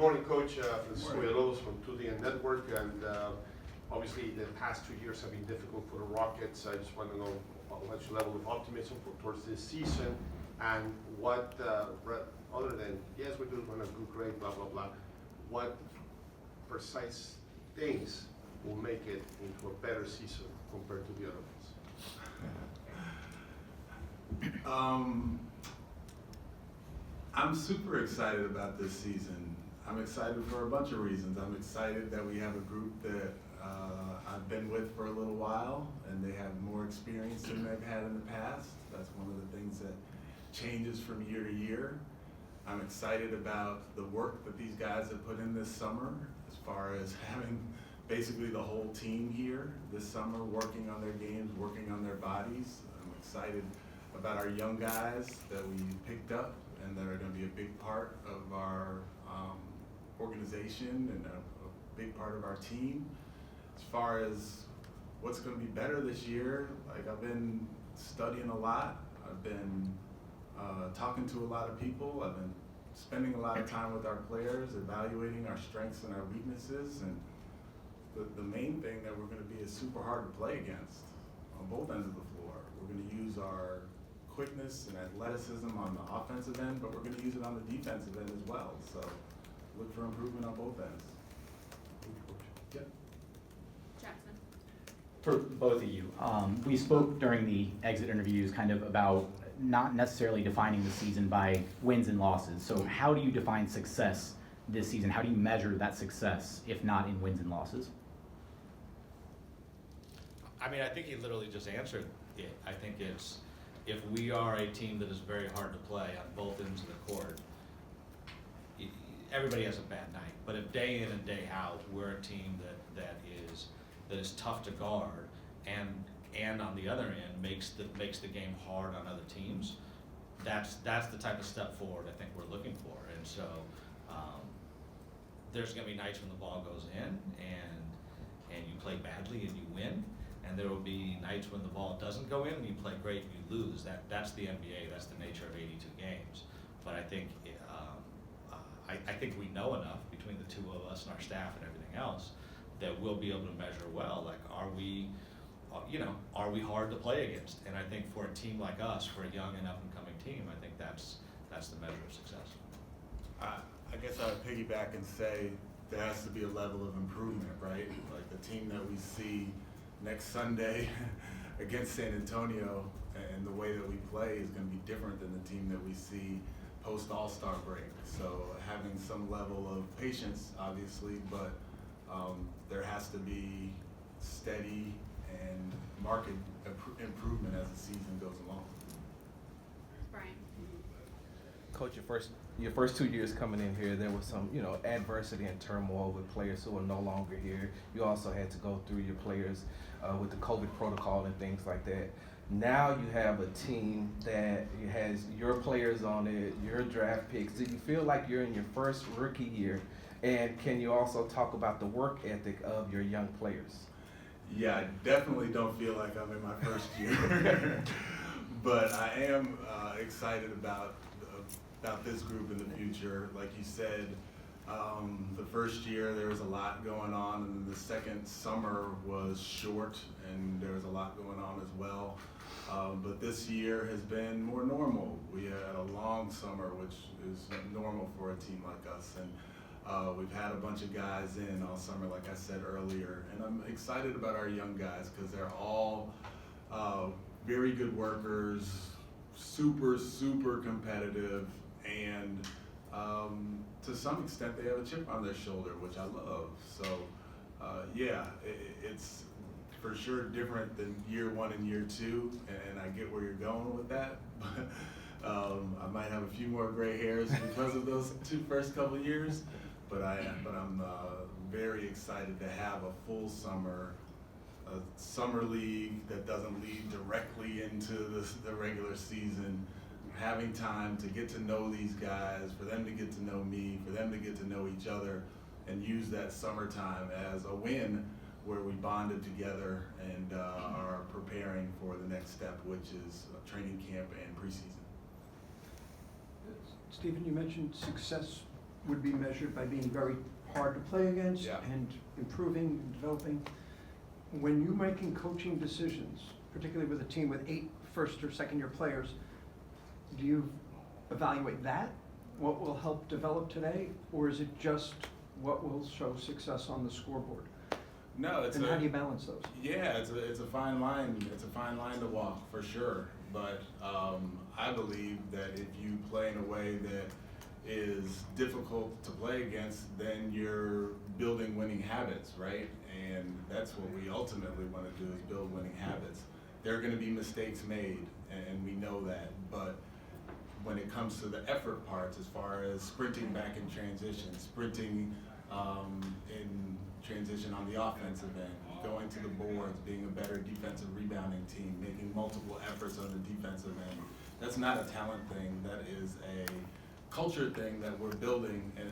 morning, Coach. Francisco Villalobos from 2DN Network, and obviously the past 2 years have been difficult for the Rockets. I just want to know what's your level of optimism towards this season, and what, other than, yes, we're doing a good grade, blah, blah, blah, what precise things will make it into a better season compared to the other ones? I'm super excited about this season. I'm excited for a bunch of reasons. I'm excited that we have a group that I've been with for a little while, and they have more experience than they've had in the past. That's one of the things that changes from year to year. I'm excited about the work that these guys have put in this summer, as far as having basically the whole team here this summer working on their games, working on their bodies. I'm excited about our young guys that we picked up and that are going to be a big part of our organization and a big part of our team. As far as what's going to be better this year, like, I've been studying a lot. I've been talking to a lot of people. I've been spending a lot of time with our players, evaluating our strengths and our weaknesses, and the main thing that we're going to be is super hard to play against on both ends of the floor. We're going to use our quickness and athleticism on the offensive end, but we're going to use it on the defensive end as well. So look for improvement on both ends. Yep. Jackson. For both of you, we spoke during the exit interviews kind of about not necessarily defining the season by wins and losses. So how do you define success this season? How do you measure that success, if not in wins and losses? I mean, I think he literally just answered it. I think it's, if we are a team that is very hard to play on both ends of the court, everybody has a bad night. But if day in and day out, we're a team that is tough to guard, and on the other end makes the game hard on other teams, that's the type of step forward I think we're looking for. And so there's going to be nights when the ball goes in and you play badly and you win. And there will be nights when the ball doesn't go in and you play great and you lose. That's the NBA. That's the nature of 82 games. But I think I think we know enough between the two of us and our staff and everything else that we'll be able to measure well. Like, are we hard to play against? And I think for a team like us, for a young and up and coming team, I think that's the measure of success. I guess I would piggyback and say there has to be a level of improvement, right? Like, the team that we see next Sunday against San Antonio and the way that we play is going to be different than the team that we see post All-Star break. So having some level of patience, obviously, but there has to be steady and marked improvement as the season goes along. Brian. Coach, your first 2 years coming in here, there was some, adversity and turmoil with players who are no longer here. You also had to go through your players with the COVID protocol and things like that. Now you have a team that has your players on it, your draft picks. Do you feel like you're in your first rookie year? And can you also talk about the work ethic of your young players? Yeah, I definitely don't feel like I'm in my first year, but I am excited about this group in the future. Like you said, the first year there was a lot going on, and the second summer was short, and there was a lot going on as well. But this year has been more normal. We had a long summer, which is normal for a team like us, and we've had a bunch of guys in all summer, like I said earlier, and I'm excited about our young guys because they're all very good workers, super competitive, and to some extent they have a chip on their shoulder, which I love. So it's for sure different than year one and year two, and I get where you're going with that. But I might have a few more gray hairs because of those first couple of years. But I'm very excited to have a full summer, a summer league that doesn't lead directly into the regular season. Having time to get to know these guys, for them to get to know me, for them to get to know each other, and use that summertime as a win where we bonded together and are preparing for the next step, which is training camp and preseason. Stephen, you mentioned success would be measured by being very hard to play against Yeah. and improving, developing. When you're making coaching decisions, particularly with a team with 8 first or second year players, do you evaluate that? What will help develop today? Or is it just what will show success on the scoreboard? No, And how do you balance those? Yeah, it's a fine line. It's a fine line to walk for sure. But I believe that if you play in a way that is difficult to play against, then you're building winning habits, right? And that's what we ultimately want to do, is build winning habits. There are going to be mistakes made, and we know that. But when it comes to the effort parts, as far as sprinting back in transition, sprinting in transition on the offensive end, going to the boards, being a better defensive rebounding team, making multiple efforts on the defensive end, that's not a talent thing. That is a culture thing that we're building, and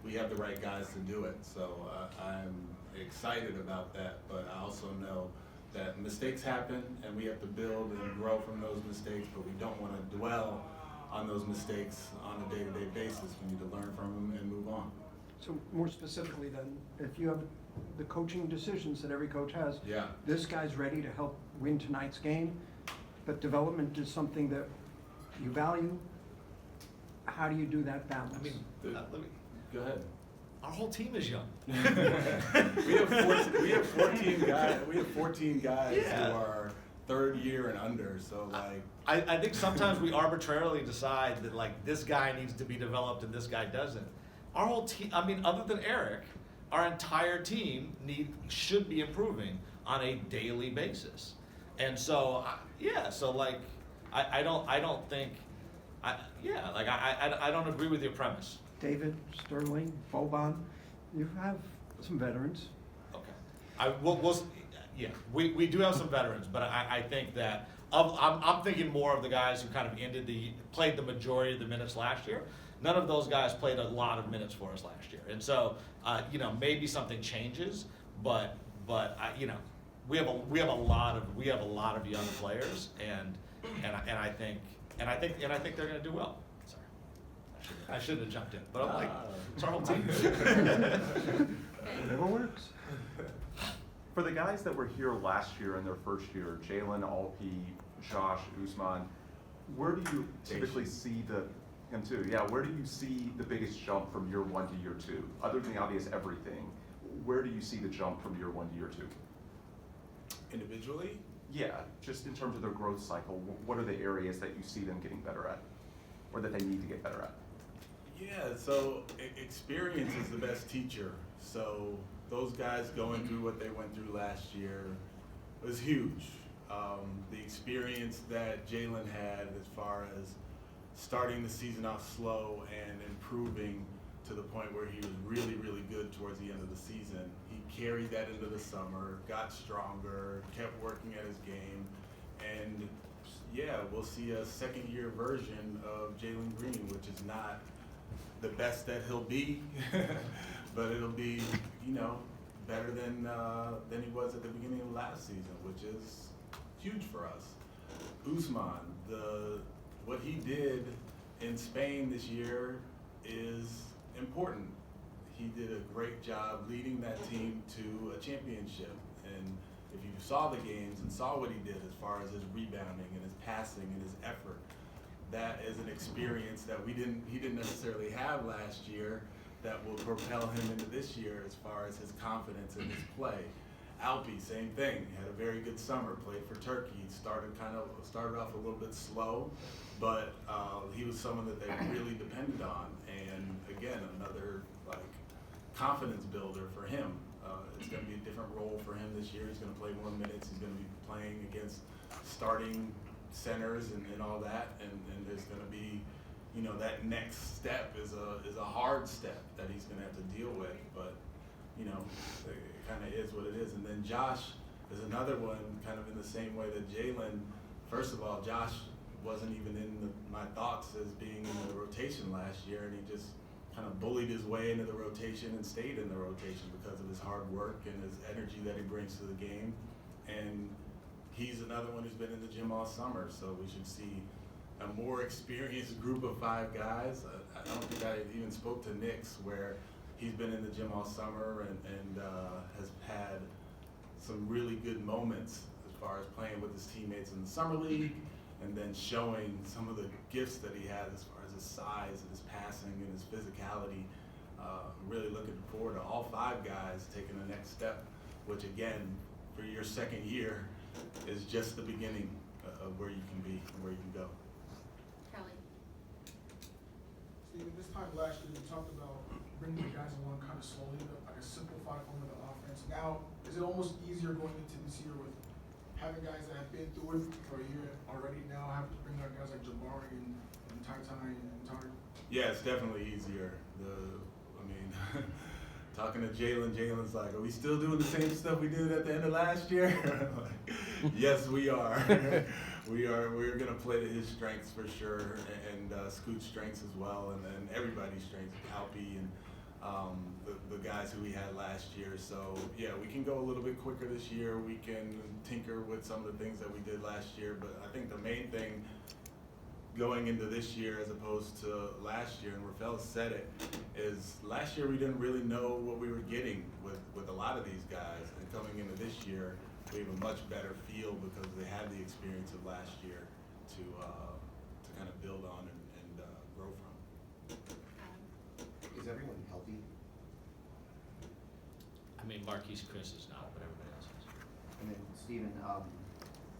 we have the right guys to do it. So I'm excited about that, but I also know that mistakes happen, and we have to build and grow from those mistakes, but we don't want to dwell on those mistakes on a day-to-day basis. We need to learn from them and move on. So more specifically then, if you have the coaching decisions that every coach has, Yeah. this guy's ready to help win tonight's game, but development is something that you value. How do you do that balance? I mean, let me, Go ahead. our whole team is young. We have 14 guys. We have 14 guys Yeah. who are third year and under. So like, I think sometimes we arbitrarily decide that like this guy needs to be developed and this guy doesn't. Our whole team, I mean, other than Eric, our entire team should be improving on a daily basis. And so, so like, I don't think, I don't agree with your premise. David, Sterling, Boban, you have some veterans. Okay. We do have some veterans, but I think that I'm thinking more of the guys who kind of played the majority of the minutes last year. None of those guys played a lot of minutes for us last year, and so maybe something changes, but we have a lot of young players, and I think they're going to do well. Sorry, I shouldn't have jumped in, but I'm like, it's our whole team. Whatever works. For the guys that were here last year in their first year, Jalen, Alpi, Josh, Usman, where do you typically see where do you see the biggest jump from year 1 to year 2? Other than the obvious everything, where do you see the jump from year 1 to year 2? individually, Yeah, just in terms of their growth cycle, what are the areas that you see them getting better at, or that they need to get better at? yeah, so experience is the best teacher. So those guys going through what they went through last year was huge. The experience that Jalen had as far as starting the season off slow and improving to the point where he was really, really good towards the end of the season. He carried that into the summer, got stronger, kept working at his game, and yeah, we'll see a second-year version of Jalen Green, which is not the best that he'll be, but it'll be, better than he was at the beginning of last season, which is huge for us. Usman, what he did in Spain this year is important. He did a great job leading that team to a championship. And if you saw the games and saw what he did as far as his rebounding and his passing and his effort, that is an experience that he didn't necessarily have last year that will propel him into this year as far as his confidence in his play. Alpi, same thing. He had a very good summer, played for Turkey. Started off a little bit slow, but he was someone that they really depended on. And again, another confidence builder for him. It's going to be a different role for him this year. He's going to play more minutes. He's going to be playing against starting centers and all that. And there's going to be, that next step is a hard step that he's going to have to deal with. But it kind of is what it is. And then Josh is another one, kind of in the same way that Jalen. First of all, Josh wasn't even in my thoughts as being in the rotation last year, and he just kind of bullied his way into the rotation and stayed in the rotation because of his hard work and his energy that he brings to the game. And he's another one who's been in the gym all summer, so we should see a more experienced group of 5 guys. I don't think I even spoke to Nick's, where he's been in the gym all summer and has had some really good moments as far as playing with his teammates in the summer league, and then showing some of the gifts that he has as far as his size and his passing and his physicality. I'm really looking forward to all 5 guys taking the next step, which again, for your second year, is just the beginning of where you can be and where you can go. Kelly. Steven, this time last year, you talked about bringing the guys along kind of slowly, like a simplified form of the offense. Now, is it almost easier going into this year with having guys that have been through it for a year already, now have to bring out guys like Jabari and Tai and Tarek? Yeah, it's definitely easier. Talking to Jalen's like, are we still doing the same stuff we did at the end of last year? Like, yes, we are. We're gonna play to his strengths for sure, and Scoot's strengths as well, and then everybody's strengths, Alpy and the guys who we had last year. So yeah, we can go a little bit quicker this year. We can tinker with some of the things that we did last year, but I think the main thing going into this year as opposed to last year, and Rafael said it, is last year we didn't really know what we were getting with a lot of these guys, and coming into this year we have a much better feel because they had the experience of last year to kind of build on and grow from. Adam. Is everyone healthy? I mean, Marquise Chris is not, but everybody else is. And then Steven,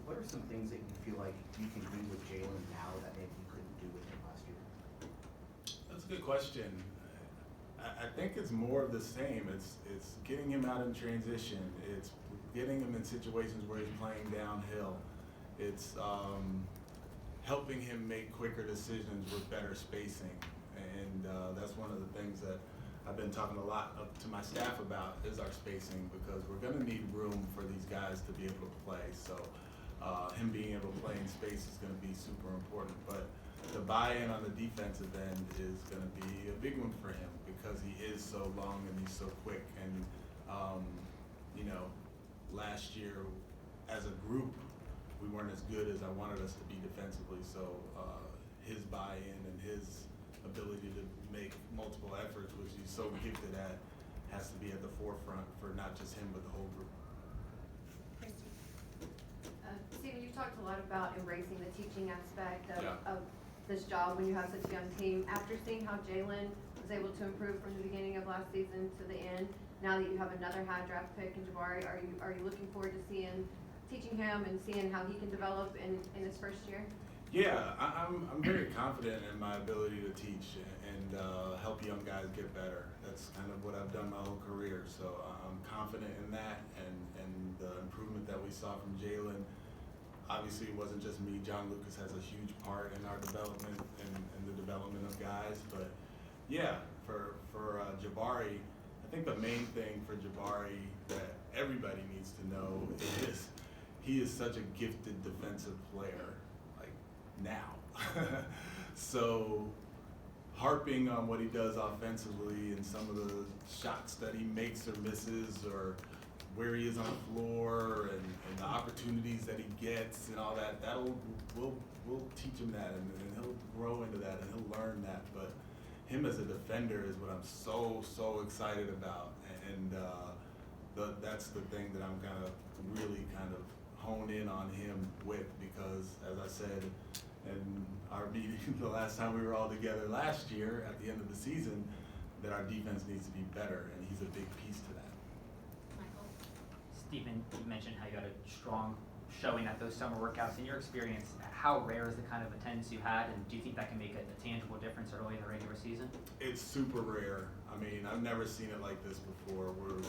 what are some things that you feel like you can do with Jalen now that maybe you couldn't do with him last year? That's a good question. I think it's more of the same. It's getting him out in transition. It's getting him in situations where he's playing downhill. It's helping him make quicker decisions with better spacing. And that's one of the things that I've been talking a lot to my staff about is our spacing, because we're going to need room for these guys to be able to play. So him being able to play in space is going to be super important. But the buy-in on the defensive end is going to be a big one for him because he is so long and he's so quick. And last year as a group, we weren't as good as I wanted us to be defensively. So his buy-in and his ability to make multiple efforts, which he's so gifted at, has to be at the forefront for not just him but the whole group. Christy. Steven, you've talked a lot about embracing the teaching aspect Yeah. of this job when you have such a young team. After seeing how Jalen was able to improve from the beginning of last season to the end, now that you have another high draft pick in Jabari, are you looking forward to teaching him and seeing how he can develop in his first year? Yeah, I'm very confident in my ability to teach and help young guys get better. That's kind of what I've done my whole career. So I'm confident in that, and the improvement that we saw from Jalen. Obviously, it wasn't just me. John Lucas has a huge part in our development and the development of guys. But yeah, for Jabari, I think the main thing for Jabari that everybody needs to know is he is such a gifted defensive player. Now. So harping on what he does offensively and some of the shots that he makes or misses, or where he is on the floor and the opportunities that he gets and all that, we'll teach him that, and he'll grow into that and he'll learn that. But him as a defender is what I'm so excited about, and that's the thing that I'm really hone in on him with, because as I said in our meeting the last time we were all together last year at the end of the season, that our defense needs to be better, and he's a big piece to that. Michael. Stephen, you mentioned how you had a strong showing at those summer workouts. In your experience, how rare is the kind of attendance you had, and do you think that can make a tangible difference early in the regular season? It's super rare. I mean, I've never seen it like this before, where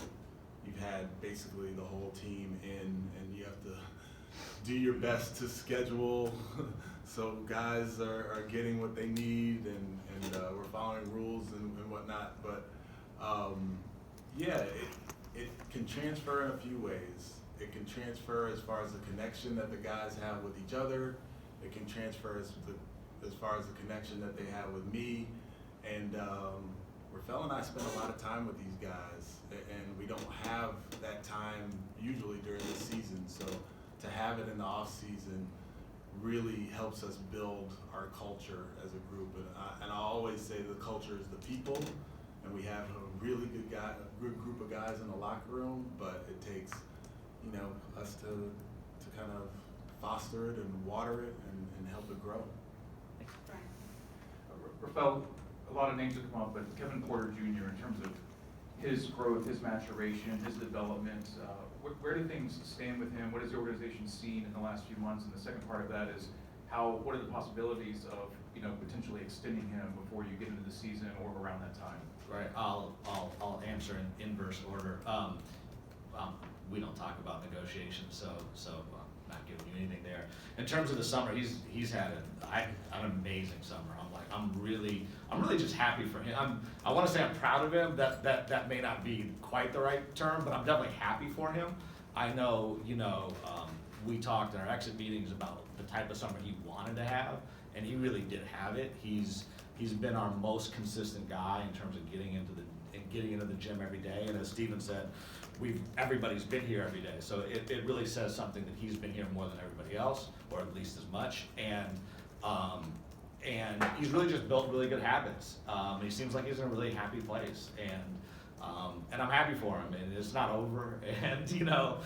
you've had basically the whole team in, and you have to do your best to schedule so guys are getting what they need, and we're following rules and whatnot. But yeah, it can transfer in a few ways. It can transfer as far as the connection that the guys have with each other. It can transfer as far as the connection that they have with me. And Rafael and I spend a lot of time with these guys, and we don't have that time usually during the season. So to have it in the off season really helps us build our culture as a group. And I always say the culture is the people, and we have a really good group of guys in the locker room, but it takes, you know, us to kind of foster it and water it and help it grow. Brian. Rafael, a lot of names have come up, but Kevin Porter Jr., in terms of his growth, his maturation, his development, where do things stand with him? What has the organization seen in the last few months? And the second part of that is what are the possibilities of, you know, potentially extending him before you get into the season or around that time? Right, I'll answer in inverse order. We don't talk about negotiations, so I'm not giving you anything there. In terms of the summer, he's had an amazing summer. I'm really just happy for him. I want to say I'm proud of him. That may not be quite the right term, but I'm definitely happy for him. I know, you know, we talked in our exit meetings about the type of summer he wanted to have, and he really did have it. He's been our most consistent guy in terms of getting into the gym every day. And as Steven said, everybody's been here every day. So it really says something that he's been here more than everybody else, or at least as much. And he's really just built really good habits. He seems like he's in a really happy place, and I'm happy for him. And it's not over. And you know,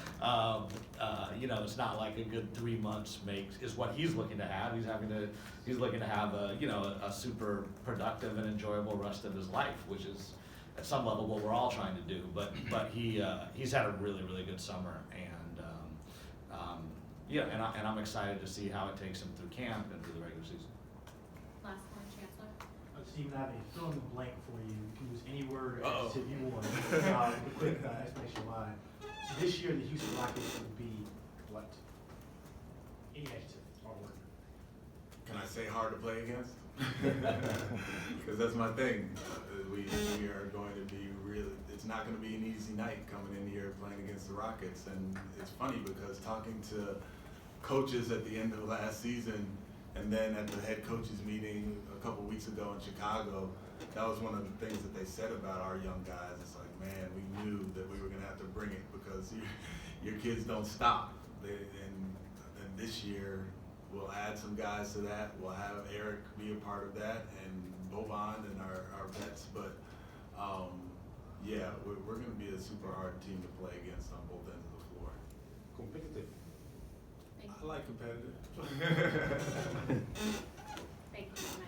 it's not like a good 3 months is what he's looking to have. He's looking to have a super productive and enjoyable rest of his life, which is at some level what we're all trying to do. But he's had a really good summer, and I'm excited to see how it takes him through camp and through the regular season. Last one, Chancellor. Steven, I have a fill in the blank for you. You can use any word or Uh-oh. adjective you want. A quick explanation why. This year, the Houston Rockets will be what? Any adjective or word. Can I say hard to play against? Because that's my thing. We are going to be it's not going to be an easy night coming in here playing against the Rockets. And it's funny because talking to coaches at the end of last season and then at the head coaches meeting a couple weeks ago in Chicago, that was one of the things that they said about our young guys. It's like, man, we knew that we were going to have to bring it because your kids don't stop. And this year, we'll add some guys to that. We'll have Eric be a part of that, and Boban and our vets. But yeah, we're going to be a super hard team to play against on both ends of the floor. Competitive. Thank I you. like competitive. Thank you.